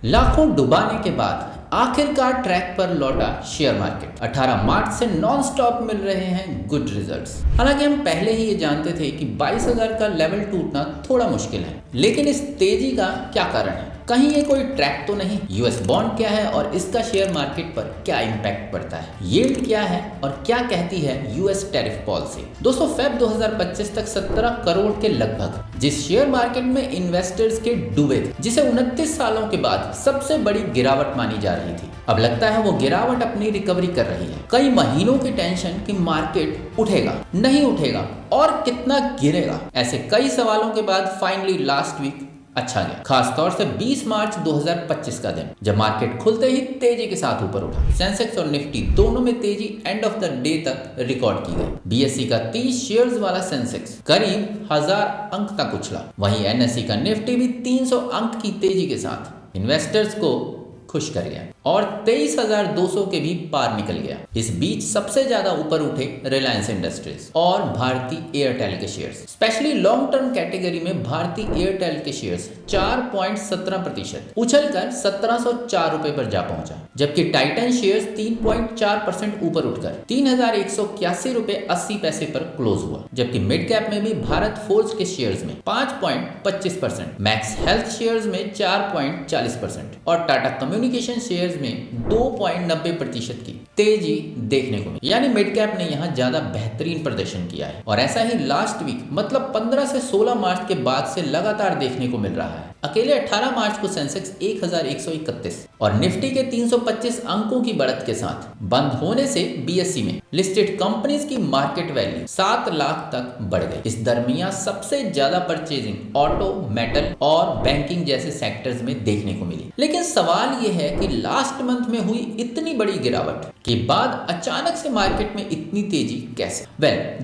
लाखों डुबाने के बाद आखिरकार ट्रैक पर लौटा शेयर मार्केट। 18 मार्च से नॉन स्टॉप मिल रहे हैं गुड रिजल्ट्स। हालांकि हम पहले ही ये जानते थे कि 22,000 का लेवल टूटना थोड़ा मुश्किल है, लेकिन इस तेजी का क्या कारण है? कहीं ये कोई ट्रैक तो नहीं? यूएस बॉन्ड क्या है और इसका शेयर मार्केट पर क्या इंपैक्ट पड़ता है? यील्ड क्या है और क्या कहती है यूएस टैरिफ पॉलिसी? दोस्तों, फेब 2025 तक 17 करोड़ के लगभग जिस शेयर मार्केट में इन्वेस्टर्स के डूबे थे, जिसे 29 सालों के बाद सबसे बड़ी गिरावट मानी जा रही थी, अब लगता है वो गिरावट अपनी रिकवरी कर रही है। कई महीनों की टेंशन कि मार्केट उठेगा, नहीं उठेगा और कितना गिरेगा, ऐसे कई सवालों के बाद फाइनली लास्ट वीक अच्छा गया। खासतौर से 20 मार्च 2025 का दिन, जब मार्केट खुलते ही तेजी के साथ ऊपर उठा। सेंसेक्स और निफ्टी दोनों में तेजी एंड ऑफ द डे तक रिकॉर्ड की गई। बीएसई का 30 शेयर्स वाला सेंसेक्स करीब 1000 अंक तक उछला। वहीं एनएसई का निफ्टी भी 300 अंक की तेजी के साथ इन्वेस्टर्स को खुश कर गया और 23,200 के भी पार निकल गया। इस बीच सबसे ज्यादा ऊपर उठे रिलायंस इंडस्ट्रीज और भारतीय एयरटेल के shares. Specially long term category में भारतीय एयरटेल के शेयर्स 4.17% उछलकर 1704 रुपए पर जा पहुंचा, जबकि टाइटन शेयर्स 3.4% ऊपर उठकर 3,181 रुपए 80 पैसे पर क्लोज हुआ। जबकि मिड कैप में भी भारत फोर्ज के शेयर्स में 5.25%, मैक्स हेल्थ शेयर्स में 4.40% और टाटा कम्युनिकेशन शेयर्स में 2.90% की तेजी देखने को मिली। यानी मिड कैप ने यहां ज्यादा बेहतरीन प्रदर्शन किया है और ऐसा ही लास्ट वीक मतलब 15 से 16 मार्च के बाद से लगातार देखने को मिल रहा है। अकेले 18 मार्च को सेंसेक्स 1131 और निफ्टी के 325 अंकों की बढ़त के साथ बंद होने से बीएसई में लिस्टेड कंपनीज की मार्केट वैल्यू 7 लाख तक बढ़ गई। इस दरमियान सबसे ज्यादा परचेजिंग ऑटो, मेटल और बैंकिंग जैसे सेक्टर्स में देखने को मिली। लेकिन सवाल यह है कि लास्ट मंथ में हुई इतनी बड़ी गिरावट के बाद अचानक से मार्केट में इतनी तेजी कैसे?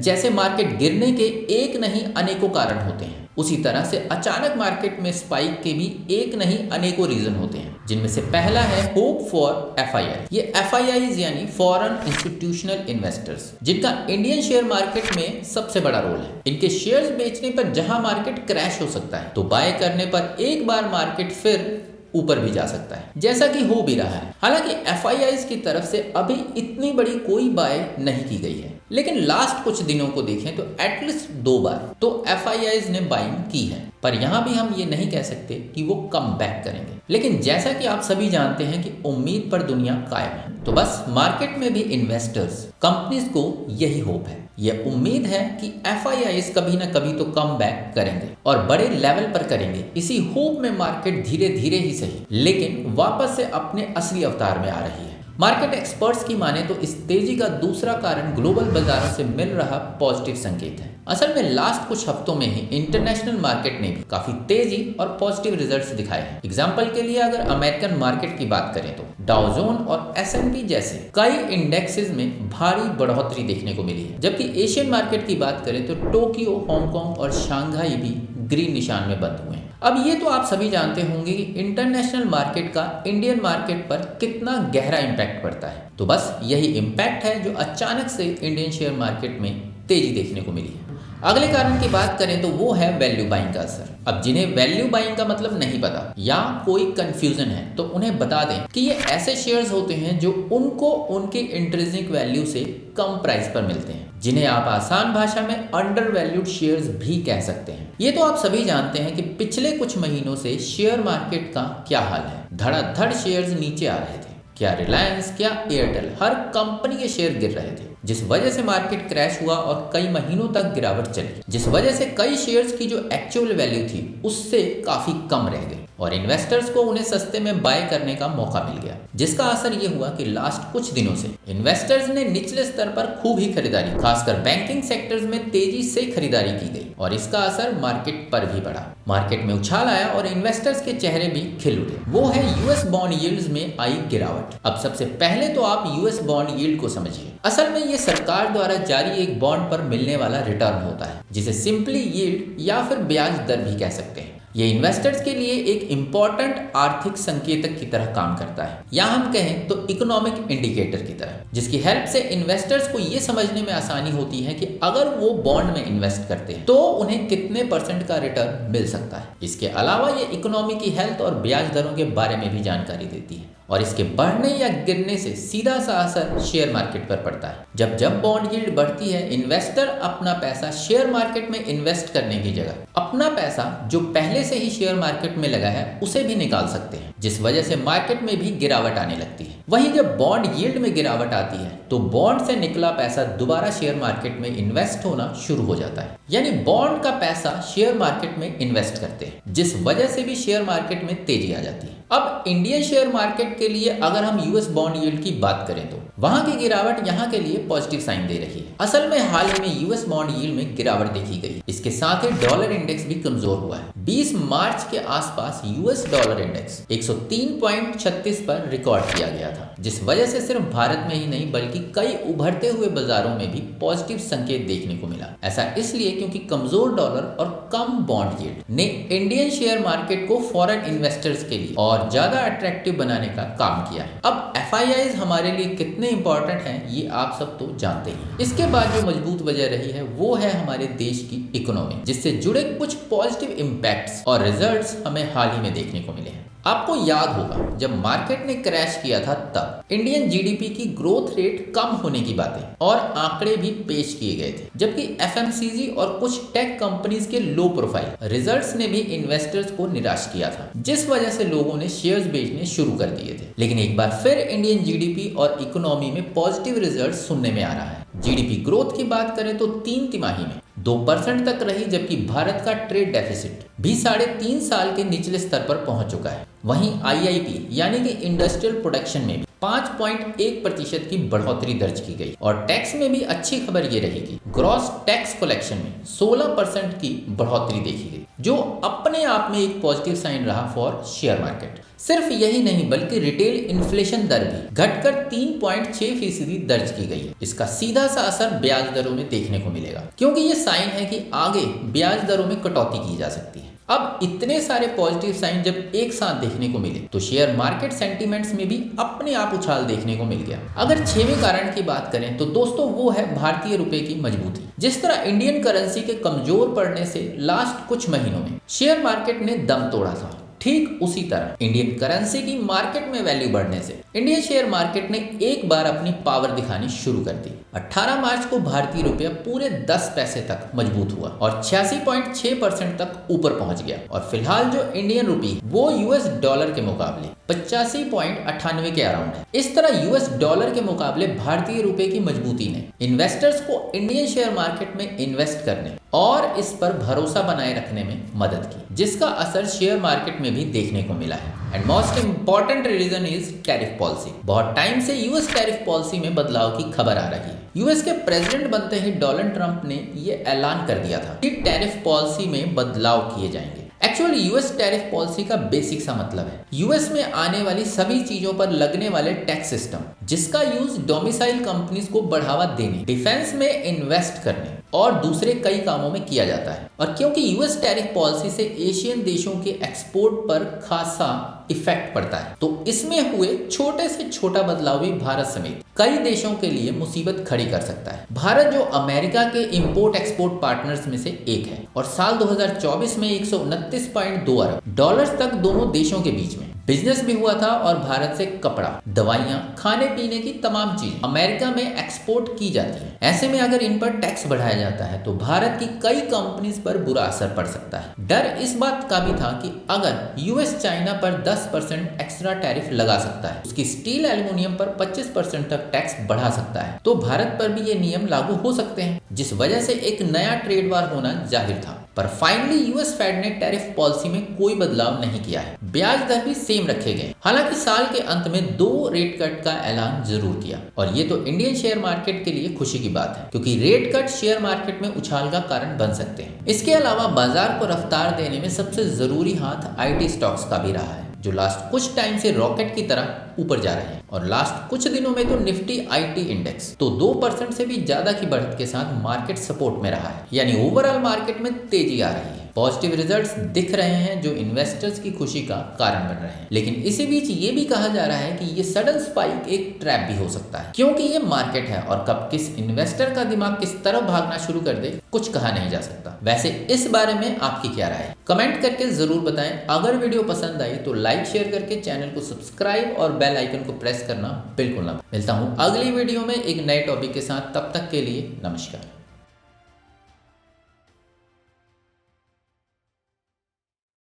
जैसे मार्केट गिरने के एक नहीं अनेकों कारण होते हैं, उसी तरह से अचानक मार्केट में स्पाइक के भी एक नहीं अनेकों रीजन होते हैं, जिनमें से पहला है होप फॉर एफआईआई। ये एफआईआई यानी फॉरेन इंस्टीट्यूशनल इन्वेस्टर्स, जिनका इंडियन शेयर मार्केट में सबसे बड़ा रोल है। इनके शेयर्स बेचने पर जहां मार्केट क्रैश हो सकता है, तो बाय करने पर एक बार मार्केट फिर ऊपर भी जा सकता है, जैसा कि हो भी रहा है। हालांकि एफआईआईज की तरफ से अभी इतनी बड़ी कोई बाय नहीं की गई है, लेकिन लास्ट कुछ दिनों को देखें तो एटलीस्ट 2 बार तो एफआईआईज ने बाइंग की है। पर यहां भी हम ये नहीं कह सकते कि वो कम बैक करेंगे। लेकिन जैसा कि आप सभी जानते हैं कि उम्मीद पर दुनिया कायम है, तो बस मार्केट में भी इन्वेस्टर्स, कंपनीज को यही होप है, यह उम्मीद है कि एफआईआईज कभी ना कभी तो कम बैक करेंगे और बड़े लेवल पर करेंगे। इसी होप में मार्केट धीरे धीरे ही सही, लेकिन वापस से अपने असली अवतार में आ रही है। मार्केट एक्सपर्ट्स की माने तो इस तेजी का दूसरा कारण ग्लोबल बाजारों से मिल रहा पॉजिटिव संकेत है। असल में लास्ट कुछ हफ्तों में ही इंटरनेशनल मार्केट ने भी काफी तेजी और पॉजिटिव रिजल्ट्स दिखाए हैं। एग्जांपल के लिए अगर अमेरिकन मार्केट की बात करें तो डाउ जोन और एस&पी जैसे कई इंडेक्सेस में भारी बढ़ोतरी देखने को मिली है। जबकि एशियन मार्केट की बात करें तो टोक्यो, हांगकांग और शंघाई भी ग्रीन निशान में बंद हुए हैं। अब ये तो आप सभी जानते होंगे कि इंटरनेशनल मार्केट का इंडियन मार्केट पर कितना गहरा इंपैक्ट पड़ता है। तो बस यही इंपैक्ट है जो अचानक से इंडियन शेयर मार्केट में तेजी देखने को मिली है। अगले कारण की बात करें तो वो है वैल्यू बाइंग का असर। अब जिन्हें वैल्यू बाइंग का मतलब नहीं पता या कोई कंफ्यूजन है, तो उन्हें बता दें कि ये ऐसे शेयर्स होते हैं जो उनको उनके इंट्रिंसिक वैल्यू से कम प्राइस पर मिलते हैं, जिन्हें आप आसान भाषा में अंडर वैल्यूड शेयर्स भी कह सकते हैं। ये तो आप सभी जानते हैं कि पिछले कुछ महीनों से शेयर मार्केट का क्या हाल है। धड़ाधड़ शेयर्स नीचे आ रहे थे, क्या रिलायंस, क्या एयरटेल, हर कंपनी के शेयर गिर रहे थे, जिस वजह से मार्केट क्रैश हुआ और कई महीनों तक गिरावट चली, जिस वजह से कई शेयर्स की जो एक्चुअल वैल्यू थी उससे काफी कम रह गई और इन्वेस्टर्स को उन्हें सस्ते में बाय करने का मौका मिल गया। जिसका असर ये हुआ कि लास्ट कुछ दिनों से इन्वेस्टर्स ने निचले स्तर पर खूब ही खरीदारी, खासकर बैंकिंग सेक्टर्स में तेजी से खरीदारी की गई और इसका असर मार्केट पर भी पड़ा। मार्केट में उछाल आया और इन्वेस्टर्स के चेहरे भी खिल उठे। वो है यूएस बॉन्ड यील्ड्स में आई गिरावट। अब सबसे पहले तो आप यूएस बॉन्ड यील्ड को समझिए। असल में ये सरकार द्वारा जारी एक बॉन्ड पर मिलने वाला रिटर्न होता है, जिसे सिंपली यील्ड या फिर ब्याज दर भी कह सकते हैं। ये इन्वेस्टर्स के लिए एक इंपॉर्टेंट आर्थिक संकेतक की तरह काम करता है, या हम कहें तो इकोनॉमिक इंडिकेटर की तरह, जिसकी हेल्प से इन्वेस्टर्स को ये समझने में आसानी होती है कि अगर वो बॉन्ड में इन्वेस्ट करते हैं तो उन्हें कितने % का रिटर्न मिल सकता है। इसके अलावा ये इकोनॉमी की हेल्थ और ब्याज दरों के बारे में भी जानकारी देती है, और इसके बढ़ने या गिरने से सीधा सा असर शेयर मार्केट पर पड़ता है। जब जब बॉन्ड यील्ड बढ़ती है, इन्वेस्टर अपना पैसा शेयर मार्केट में इन्वेस्ट करने की जगह अपना पैसा जो पहले से ही शेयर मार्केट में लगा है उसे भी निकाल सकते हैं, जिस वजह से मार्केट में भी गिरावट आने लगती है। वहीं जब बॉन्ड यील्ड में गिरावट आती है तो बॉन्ड से निकला पैसा दोबारा शेयर मार्केट में इन्वेस्ट होना शुरू हो जाता है, यानी बॉन्ड का पैसा शेयर मार्केट में इन्वेस्ट करते हैं, जिस वजह से भी शेयर मार्केट में तेजी आ जाती है। अब इंडियन शेयर मार्केट के लिए अगर हम यूएस बॉन्ड यील्ड की बात करें तो वहां की गिरावट यहां के लिए पॉजिटिव साइन दे रही है। असल में हाल ही में यूएस बॉन्ड यील्ड में गिरावट देखी गई। इसके साथ ही डॉलर इंडेक्स भी कमजोर हुआ है। 20 मार्च के आसपास यूएस डॉलर इंडेक्स 103.36 पर रिकॉर्ड किया गया था, जिस वजह से सिर्फ भारत में ही नहीं बल्कि कई उभरते हुए बाजारों में भी पॉजिटिव संकेत देखने को मिला। ऐसा इसलिए क्योंकि कमजोर डॉलर और कम बॉन्ड यील्ड ने इंडियन शेयर मार्केट को फॉरेन इन्वेस्टर्स के लिए और ज्यादा अट्रैक्टिव बनाने का काम किया है। अब एफआईआईज हमारे लिए कितने इंपॉर्टेंट हैं ये आप सब तो जानते हैं। इसके बाद जो मजबूत वजह रही है वो है हमारे देश की इकोनॉमी, जिससे जुड़े कुछ पॉजिटिव इम्पैक्ट्स और रिजल्ट्स हमें हाल ही में देखने को मिले हैं। आपको याद होगा जब मार्केट ने क्रैश किया था तब इंडियन जीडीपी की ग्रोथ रेट कम होने की बातें और आंकड़े भी पेश किए गए थे, जबकि एफएमसीजी और कुछ टेक कंपनीज के लो प्रोफाइल रिजल्ट्स ने भी इन्वेस्टर्स को निराश किया था, जिस वजह से लोगों ने शेयर्स बेचने शुरू कर दिए थे। लेकिन एक बार फिर इंडियन जीडीपी और इकोनॉमी में पॉजिटिव रिजल्ट सुनने में आ रहा है। जीडीपी ग्रोथ की बात करें तो 3 तिमाही में 2% तक रही, जबकि भारत का ट्रेड डेफिसिट भी 3.5 साल के निचले स्तर पर पहुंच चुका है। वहीं आईआईपी यानी कि इंडस्ट्रियल प्रोडक्शन में भी 5.1% की बढ़ोतरी दर्ज की गई, और टैक्स में भी अच्छी खबर ये रही कि ग्रॉस टैक्स कलेक्शन में 16% की बढ़ोतरी देखी गई, जो अपने आप में एक पॉजिटिव साइन रहा फॉर शेयर मार्केट। सिर्फ यही नहीं बल्कि रिटेल इन्फ्लेशन दर भी घटकर 3.6% दर्ज की गई है। इसका सीधा सा असर ब्याज दरों में देखने को मिलेगा, क्योंकि ये साइन है कि आगे ब्याज दरों में कटौती की जा सकती है। अब इतने सारे पॉजिटिव साइन जब एक साथ देखने को मिले तो शेयर मार्केट सेंटीमेंट्स में भी अपने आप उछाल देखने को मिल गया। अगर 6वें कारण की बात करें तो दोस्तों वो है भारतीय रुपए की मजबूती। जिस तरह इंडियन करेंसी के कमजोर पड़ने से लास्ट कुछ महीनों में शेयर मार्केट ने दम तोड़ा था, ठीक उसी तरह इंडियन करेंसी की मार्केट में वैल्यू बढ़ने से इंडियन शेयर मार्केट ने एक बार अपनी पावर दिखानी शुरू कर दी। 18 मार्च को भारतीय रुपया पूरे 10 पैसे तक मजबूत हुआ और 86.6% तक ऊपर पहुंच गया, और फिलहाल जो इंडियन रुपी वो यूएस डॉलर के मुकाबले 85.98 के अराउंड है। इस तरह यूएस डॉलर के मुकाबले भारतीय रुपए की मजबूती ने इन्वेस्टर्स को इंडियन शेयर मार्केट में इन्वेस्ट करने और इस पर भरोसा बनाए रखने में मदद की, जिसका असर शेयर मार्केट में भी देखने को मिला है। And most important reason is tariff policy. बहुत टाइम से यूएस टैरिफ पॉलिसी में बदलाव की खबर आ रही है। यूएस के प्रेसिडेंट बनते ही डोनाल्ड ट्रंप ने ये ऐलान कर दिया था कि टैरिफ पॉलिसी में बदलाव किए जाएंगे। एक्चुअली यूएस टैरिफ पॉलिसी का बेसिक सा मतलब है यूएस में आने वाली सभी चीजों पर लगने वाले टैक्स सिस्टम, जिसका यूज डोमिसाइल कंपनीज को बढ़ावा देने, डिफेंस में इन्वेस्ट करने और दूसरे कई कामों में किया जाता है। और क्योंकि यूएस टैरिफ पॉलिसी से एशियन देशों के एक्सपोर्ट पर खासा इफेक्ट पड़ता है, तो इसमें हुए छोटे से छोटा बदलाव भी भारत समेत कई देशों के लिए मुसीबत खड़ी कर सकता है। भारत जो अमेरिका के इंपोर्ट एक्सपोर्ट पार्टनर्स में से एक है और साल 2024 में 129.2 अरब डॉलर्स तक दोनों देशों के बीच में बिजनेस भी हुआ था, और भारत से कपड़ा, दवाइयां, खाने पीने की तमाम चीजें अमेरिका में एक्सपोर्ट की जाती हैं। ऐसे में अगर इन पर टैक्स बढ़ाया जाता है तो भारत की कई कंपनीज पर बुरा असर पड़ सकता है। डर इस बात का भी था कि अगर यूएस चाइना पर 10% एक्स्ट्रा टैरिफ लगा सकता है, उसकी स्टील एल्यूमिनियम पर 25% तक टैक्स बढ़ा सकता है, तो भारत पर भी ये नियम लागू हो सकते हैं, जिस वजह से एक नया ट्रेड वार होना जाहिर था। पर फाइनली यूएस फेड ने टैरिफ पॉलिसी में कोई बदलाव नहीं किया है। ब्याज दर भी सेम रखे गए। हालांकि साल के अंत में 2 रेट कट का ऐलान जरूर किया, और ये तो इंडियन शेयर मार्केट के लिए खुशी की बात है, क्योंकि रेट कट शेयर मार्केट में उछाल का कारण बन सकते हैं। इसके अलावा बाजार को रफ्तार देने में सबसे जरूरी हाथ आईटी स्टॉक्स का भी रहा है, जो लास्ट कुछ टाइम से रॉकेट की तरह ऊपर जा रहे हैं, और लास्ट कुछ दिनों में तो निफ्टी आईटी इंडेक्स तो 2% से भी ज्यादा की बढ़त के साथ मार्केट सपोर्ट में रहा है, यानी ओवरऑल मार्केट में तेजी आ रही है। पॉजिटिव रिजल्ट्स दिख रहे हैं जो इन्वेस्टर्स की खुशी का कारण बन रहे हैं। लेकिन इसी बीच ये भी कहा जा रहा है कि ये सडन स्पाइक एक ट्रैप भी हो सकता है, क्योंकि ये मार्केट है और कब किस इन्वेस्टर का दिमाग किस तरफ भागना शुरू कर दे कुछ कहा नहीं जा सकता। वैसे इस बारे में आपकी क्या राय है, कमेंट करके जरूर बताएं। अगर वीडियो पसंद आई तो लाइक शेयर करके चैनल को सब्सक्राइब और बेल आइकन को प्रेस करना बिल्कुल ना। मिलता हूं अगली वीडियो में एक नए टॉपिक के साथ, तब तक के लिए नमस्कार।